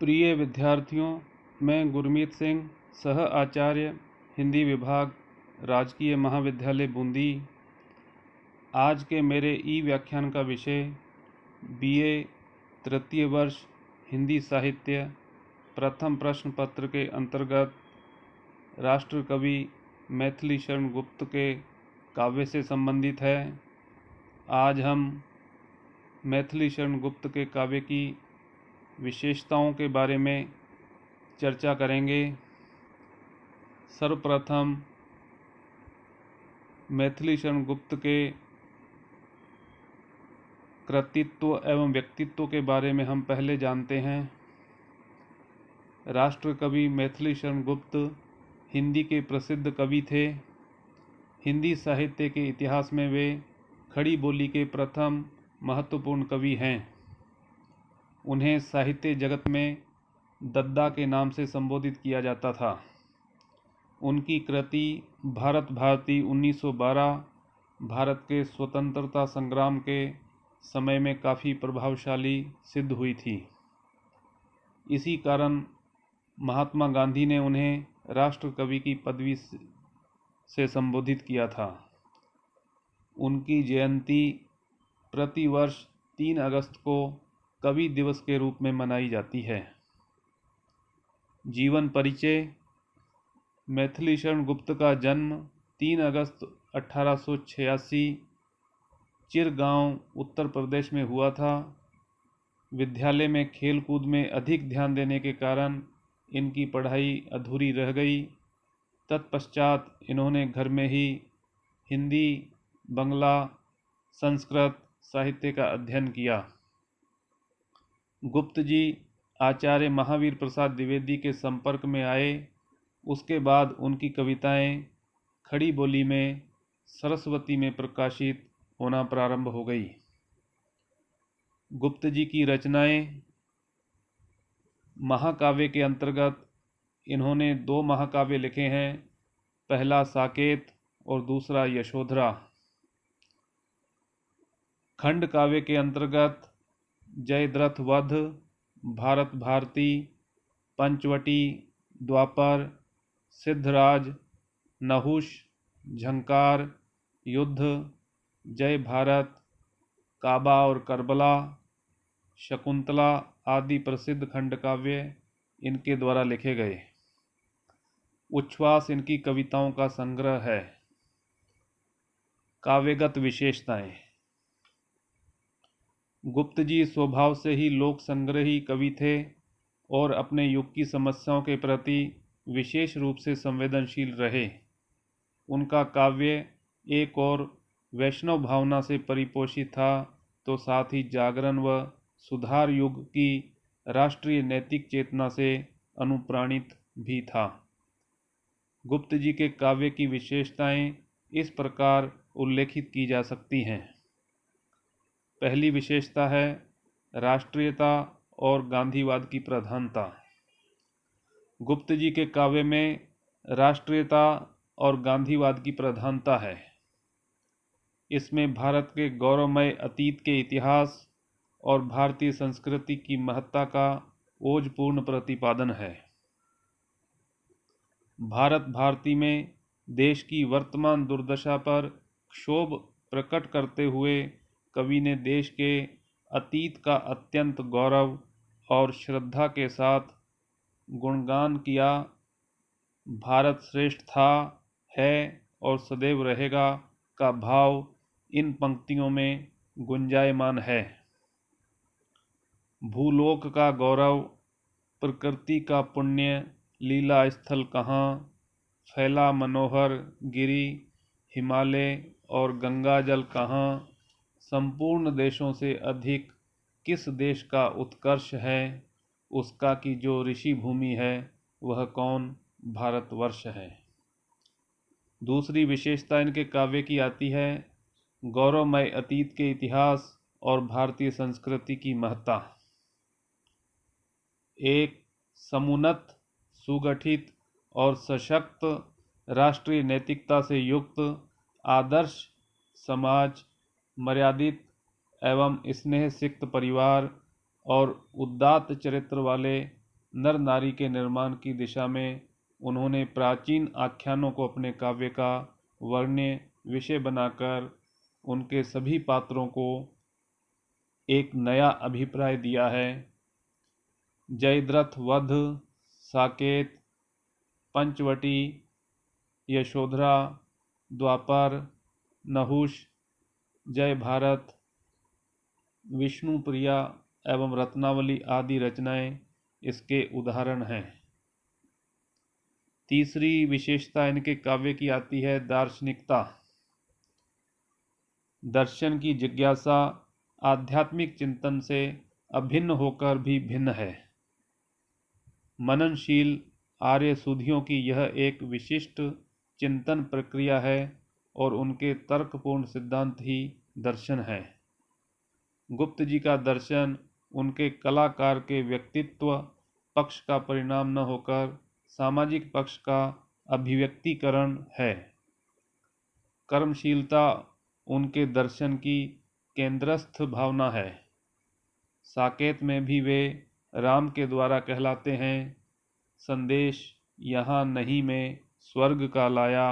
प्रिय विद्यार्थियों, मैं गुरमीत सिंह, सह आचार्य हिंदी विभाग, राजकीय महाविद्यालय बूंदी। आज के मेरे ई व्याख्यान का विषय बीए तृतीय वर्ष हिंदी साहित्य प्रथम प्रश्न पत्र के अंतर्गत राष्ट्र कवि मैथिली शरण गुप्त के काव्य से संबंधित है। आज हम मैथिली शरण गुप्त के काव्य की विशेषताओं के बारे में चर्चा करेंगे। सर्वप्रथम मैथिली शरण गुप्त के कृतित्व एवं व्यक्तित्व के बारे में हम पहले जानते हैं। राष्ट्र कवि मैथिली शरण गुप्त हिंदी के प्रसिद्ध कवि थे। हिंदी साहित्य के इतिहास में वे खड़ी बोली के प्रथम महत्वपूर्ण कवि हैं। उन्हें साहित्य जगत में दद्दा के नाम से संबोधित किया जाता था। उनकी कृति भारत भारती 1912 भारत के स्वतंत्रता संग्राम के समय में काफ़ी प्रभावशाली सिद्ध हुई थी। इसी कारण महात्मा गांधी ने उन्हें राष्ट्र कवि की पदवी से संबोधित किया था। उनकी जयंती प्रतिवर्ष 3 अगस्त को कवि दिवस के रूप में मनाई जाती है। जीवन परिचय। मैथिली शरण गुप्त का जन्म 3 अगस्त 1886 चिरगांव उत्तर प्रदेश में हुआ था। विद्यालय में खेल कूद में अधिक ध्यान देने के कारण इनकी पढ़ाई अधूरी रह गई। तत्पश्चात इन्होंने घर में ही हिंदी, बंगला, संस्कृत साहित्य का अध्ययन किया। गुप्त जी आचार्य महावीर प्रसाद द्विवेदी के संपर्क में आए। उसके बाद उनकी कविताएं खड़ी बोली में सरस्वती में प्रकाशित होना प्रारंभ हो गई। गुप्त जी की रचनाएं महाकाव्य के अंतर्गत इन्होंने 2 महाकाव्य लिखे हैं। पहला साकेत और दूसरा यशोधरा। खंड काव्य के अंतर्गत जयद्रथ वध, भारत भारती, पंचवटी, द्वापर, सिद्धराज, नहुष, झंकार, युद्ध, जय भारत, काबा और करबला, शकुंतला आदि प्रसिद्ध खंड काव्य इनके द्वारा लिखे गए। उच्छ्वास इनकी कविताओं का संग्रह है। काव्यगत विशेषताएं। गुप्त जी स्वभाव से ही लोक संग्रही कवि थे और अपने युग की समस्याओं के प्रति विशेष रूप से संवेदनशील रहे। उनका काव्य एक और वैष्णव भावना से परिपोषित था, तो साथ ही जागरण व सुधार युग की राष्ट्रीय नैतिक चेतना से अनुप्राणित भी था। गुप्त जी के काव्य की विशेषताएं इस प्रकार उल्लेखित की जा सकती हैं। पहली विशेषता है राष्ट्रीयता और गांधीवाद की प्रधानता। गुप्त जी के काव्य में राष्ट्रीयता और गांधीवाद की प्रधानता है। इसमें भारत के गौरवमय अतीत के इतिहास और भारतीय संस्कृति की महत्ता का ओजपूर्ण प्रतिपादन है। भारत भारती में देश की वर्तमान दुर्दशा पर क्षोभ प्रकट करते हुए कवि ने देश के अतीत का अत्यंत गौरव और श्रद्धा के साथ गुणगान किया। भारत श्रेष्ठ था, है और सदैव रहेगा का भाव इन पंक्तियों में गुंजायमान है। भूलोक का गौरव, प्रकृति का पुण्य, लीला स्थल कहाँ, फैला मनोहर गिरी, हिमालय और गंगा जल कहाँ, संपूर्ण देशों से अधिक किस देश का उत्कर्ष है, उसका की जो ऋषि भूमि है वह कौन, भारतवर्ष है। दूसरी विशेषता इनके काव्य की आती है गौरवमय अतीत के इतिहास और भारतीय संस्कृति की महत्ता। एक समुन्नत, सुगठित और सशक्त राष्ट्रीय नैतिकता से युक्त आदर्श समाज, मर्यादित एवं स्नेह सिक्त परिवार और उदात्त चरित्र वाले नर नारी के निर्माण की दिशा में उन्होंने प्राचीन आख्यानों को अपने काव्य का वर्ण्य विषय बनाकर उनके सभी पात्रों को एक नया अभिप्राय दिया है। जयद्रथ वध, साकेत, पंचवटी, यशोधरा, द्वापर, नहुष, जय भारत, विष्णुप्रिया एवं रत्नावली आदि रचनाएं इसके उदाहरण हैं। तीसरी विशेषता इनके काव्य की आती है दार्शनिकता। दर्शन की जिज्ञासा आध्यात्मिक चिंतन से अभिन्न होकर भी भिन्न है। मननशील आर्य सुधियों की यह एक विशिष्ट चिंतन प्रक्रिया है और उनके तर्कपूर्ण सिद्धांत ही दर्शन है। गुप्त जी का दर्शन उनके कलाकार के व्यक्तित्व पक्ष का परिणाम न होकर सामाजिक पक्ष का अभिव्यक्तिकरण है। कर्मशीलता उनके दर्शन की केंद्रस्थ भावना है। साकेत में भी वे राम के द्वारा कहलाते हैं, संदेश यहाँ नहीं मैं स्वर्ग का लाया,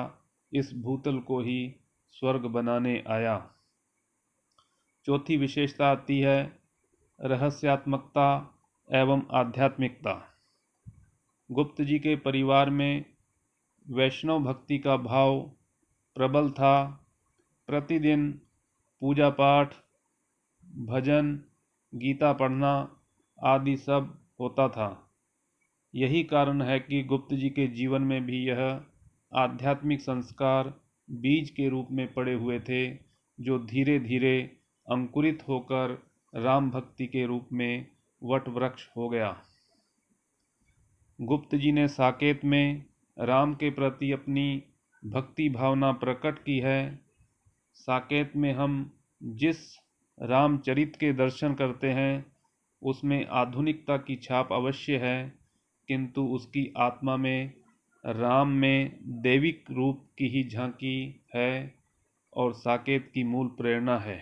इस भूतल को ही स्वर्ग बनाने आया। चौथी विशेषता आती है रहस्यात्मकता एवं आध्यात्मिकता। गुप्त जी के परिवार में वैष्णव भक्ति का भाव प्रबल था। प्रतिदिन पूजा पाठ, भजन, गीता पढ़ना आदि सब होता था। यही कारण है कि गुप्त जी के जीवन में भी यह आध्यात्मिक संस्कार बीज के रूप में पड़े हुए थे, जो धीरे धीरे अंकुरित होकर राम भक्ति के रूप में वट वृक्ष हो गया। गुप्त जी ने साकेत में राम के प्रति अपनी भक्ति भावना प्रकट की है। साकेत में हम जिस रामचरित के दर्शन करते हैं उसमें आधुनिकता की छाप अवश्य है, किंतु उसकी आत्मा में राम में दैविक रूप की ही झांकी है और साकेत की मूल प्रेरणा है।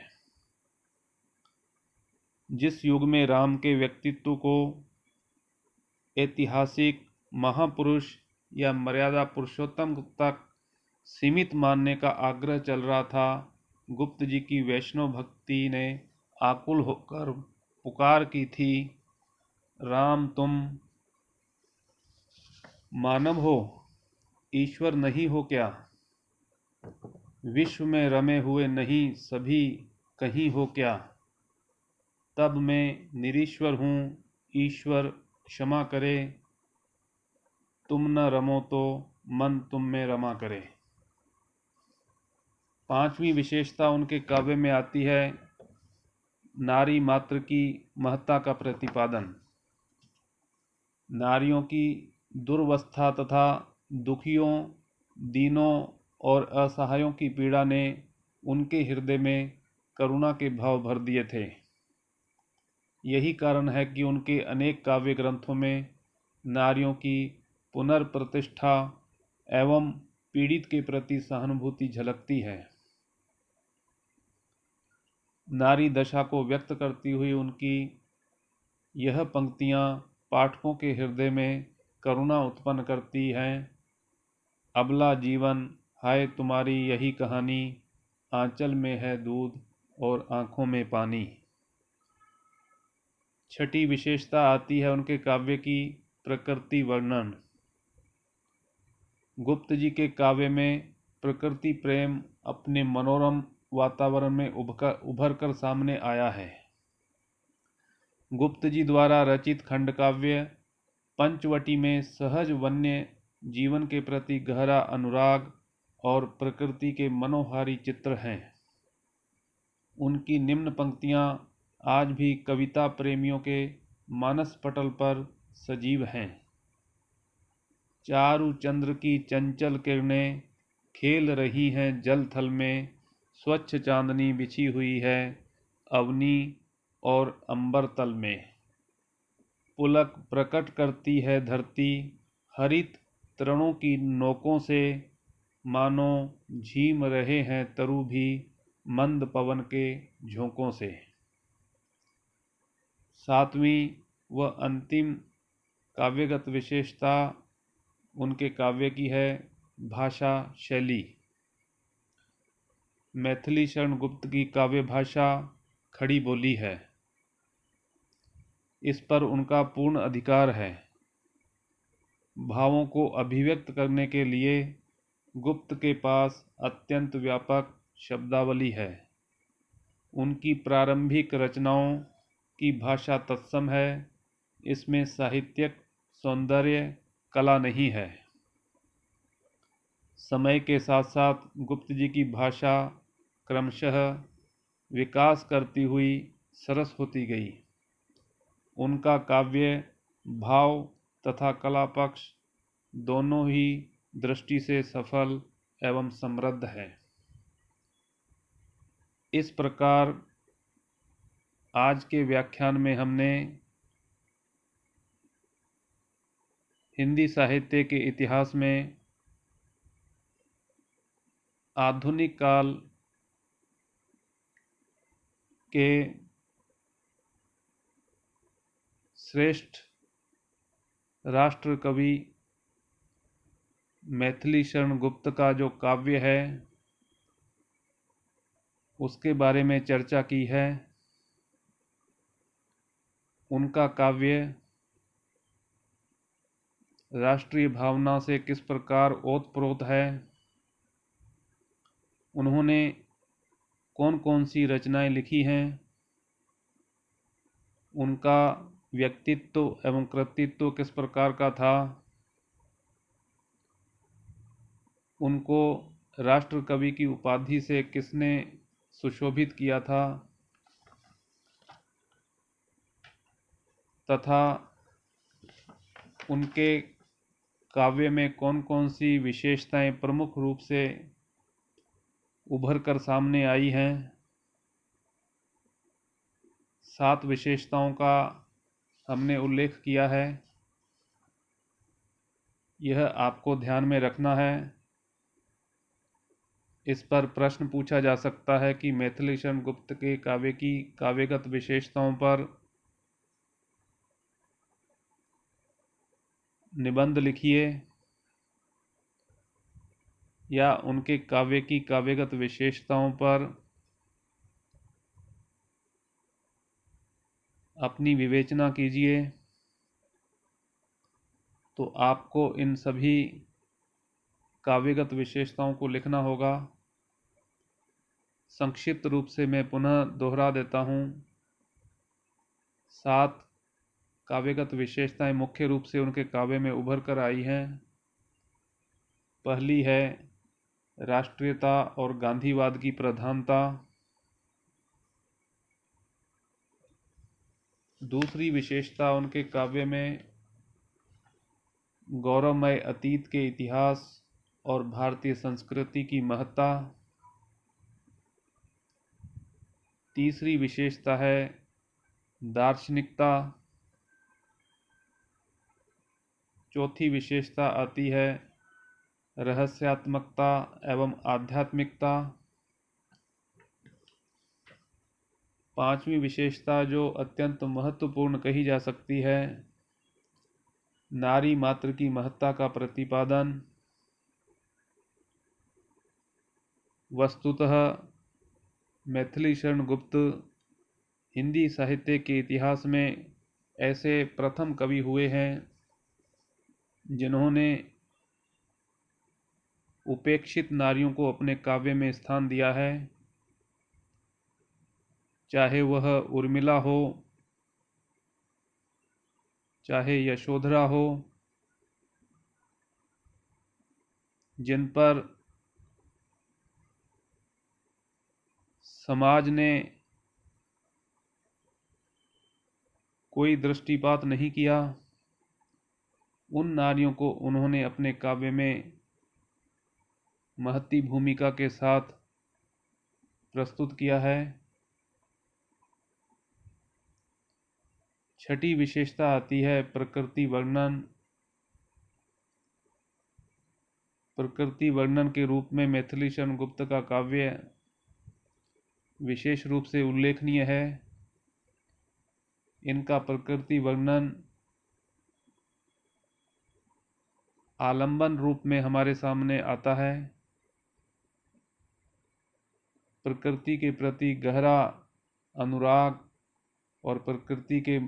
जिस युग में राम के व्यक्तित्व को ऐतिहासिक महापुरुष या मर्यादा पुरुषोत्तम तक सीमित मानने का आग्रह चल रहा था, गुप्त जी की वैष्णव भक्ति ने आकुल होकर पुकार की थी, राम तुम मानव हो, ईश्वर नहीं हो क्या? विश्व में रमे हुए नहीं सभी कहीं हो क्या? तब मैं निरीश्वर हूँ, ईश्वर क्षमा करे, तुम न रमो तो मन तुम में रमा करे। पांचवी विशेषता उनके काव्य में आती है नारी मात्र की महत्ता का प्रतिपादन। नारियों की दुर्वस्था तथा दुखियों, दीनों और असहायों की पीड़ा ने उनके हृदय में करुणा के भाव भर दिए थे। यही कारण है कि उनके अनेक काव्य ग्रंथों में नारियों की पुनर्प्रतिष्ठा एवं पीड़ित के प्रति सहानुभूति झलकती है। नारी दशा को व्यक्त करती हुई उनकी यह पंक्तियां पाठकों के हृदय में करुणा उत्पन्न करती हैं। अबला जीवन हाय तुम्हारी यही कहानी, आंचल में है दूध और आंखों में पानी। छठी विशेषता आती है उनके काव्य की प्रकृति वर्णन। गुप्त जी के काव्य में प्रकृति प्रेम अपने मनोरम वातावरण में उभर कर सामने आया है। गुप्त जी द्वारा रचित खंड काव्य पंचवटी में सहज वन्य जीवन के प्रति गहरा अनुराग और प्रकृति के मनोहारी चित्र हैं। उनकी निम्न पंक्तियां आज भी कविता प्रेमियों के मानस पटल पर सजीव हैं। चारु चंद्र की चंचल किरणें खेल रही हैं जल थल में, स्वच्छ चांदनी बिछी हुई है अवनी और अंबर तल में। पुलक प्रकट करती है धरती हरित तृणों की नोकों से, मानो झीम रहे हैं तरु भी मंद पवन के झोंकों से। सातवीं व अंतिम काव्यगत विशेषता उनके काव्य की है भाषा शैली। मैथिली शरण गुप्त की काव्य भाषा खड़ी बोली है। इस पर उनका पूर्ण अधिकार है। भावों को अभिव्यक्त करने के लिए गुप्त के पास अत्यंत व्यापक शब्दावली है। उनकी प्रारंभिक रचनाओं की भाषा तत्सम है। इसमें साहित्यिक सौंदर्य कला नहीं है। समय के साथ साथ गुप्त जी की भाषा क्रमशः विकास करती हुई सरस होती गई। उनका काव्य भाव तथा कला पक्ष दोनों ही दृष्टि से सफल एवं समृद्ध है। इस प्रकार आज के व्याख्यान में हमने हिंदी साहित्य के इतिहास में आधुनिक काल के श्रेष्ठ राष्ट्र कवि मैथिली शरण गुप्त का जो काव्य है उसके बारे में चर्चा की है। उनका काव्य राष्ट्रीय भावना से किस प्रकार ओतप्रोत है, उन्होंने कौन कौन सी रचनाएं लिखी हैं, उनका व्यक्तित्व एवं कृतित्व किस प्रकार का था, उनको राष्ट्र कवि की उपाधि से किसने सुशोभित किया था, तथा उनके काव्य में कौन कौन सी विशेषताएं प्रमुख रूप से उभर कर सामने आई हैं। 7 विशेषताओं का हमने उल्लेख किया है। यह आपको ध्यान में रखना है। इस पर प्रश्न पूछा जा सकता है कि मैथिली शरण गुप्त के काव्य की काव्यगत विशेषताओं पर निबंध लिखिए या उनके काव्य की काव्यगत विशेषताओं पर अपनी विवेचना कीजिए। तो आपको इन सभी काव्यगत विशेषताओं को लिखना होगा। संक्षिप्त रूप से मैं पुनः दोहरा देता हूँ। 7 काव्यगत विशेषताएं मुख्य रूप से उनके काव्य में उभर कर आई हैं। पहली है राष्ट्रीयता और गांधीवाद की प्रधानता। दूसरी विशेषता उनके काव्य में गौरवमय अतीत के इतिहास और भारतीय संस्कृति की महत्ता। तीसरी विशेषता है दार्शनिकता। चौथी विशेषता आती है रहस्यात्मकता एवं आध्यात्मिकता। पांचवी विशेषता जो अत्यंत महत्वपूर्ण कही जा सकती है, नारी मात्र की महत्ता का प्रतिपादन। वस्तुतः मैथिली शरण गुप्त हिंदी साहित्य के इतिहास में ऐसे प्रथम कवि हुए हैं जिन्होंने उपेक्षित नारियों को अपने काव्य में स्थान दिया है। चाहे वह उर्मिला हो, चाहे यशोधरा हो, जिन पर समाज ने कोई दृष्टिपात नहीं किया, उन नारियों को उन्होंने अपने काव्य में महती भूमिका के साथ प्रस्तुत किया है। छठी विशेषता आती है प्रकृति वर्णन। प्रकृति वर्णन के रूप में मैथिली शरण गुप्त का काव्य विशेष रूप से उल्लेखनीय है। इनका प्रकृति वर्णन आलंबन रूप में हमारे सामने आता है। प्रकृति के प्रति गहरा अनुराग और प्रकृति के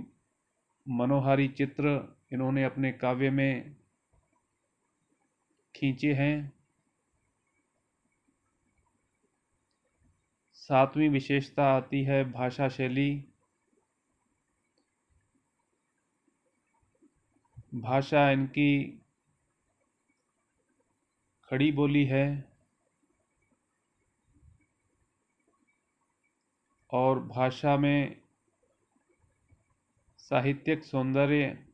मनोहारी चित्र इन्होंने अपने काव्य में खींचे हैं। सातवीं विशेषता आती है भाषा शैली। भाषा इनकी खड़ी बोली है और भाषा में साहित्यिक सौंदर्य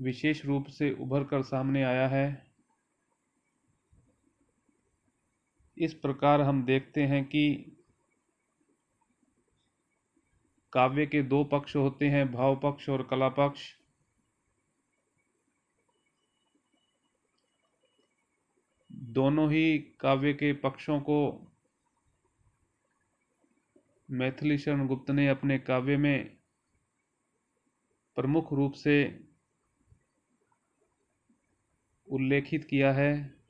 विशेष रूप से उभर कर सामने आया है। इस प्रकार हम देखते हैं कि काव्य के दो पक्ष होते हैं, भाव पक्ष और कला पक्ष। दोनों ही काव्य के पक्षों को मैथिली शरण गुप्त ने अपने काव्य में प्रमुख रूप से उल्लेखित किया है।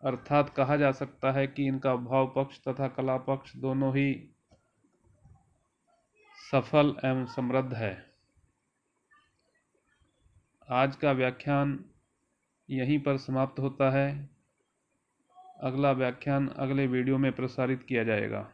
अर्थात कहा जा सकता है कि इनका भाव पक्ष तथा कला पक्ष दोनों ही सफल एवं समृद्ध है। आज का व्याख्यान यहीं पर समाप्त होता है। अगला व्याख्यान अगले वीडियो में प्रसारित किया जाएगा।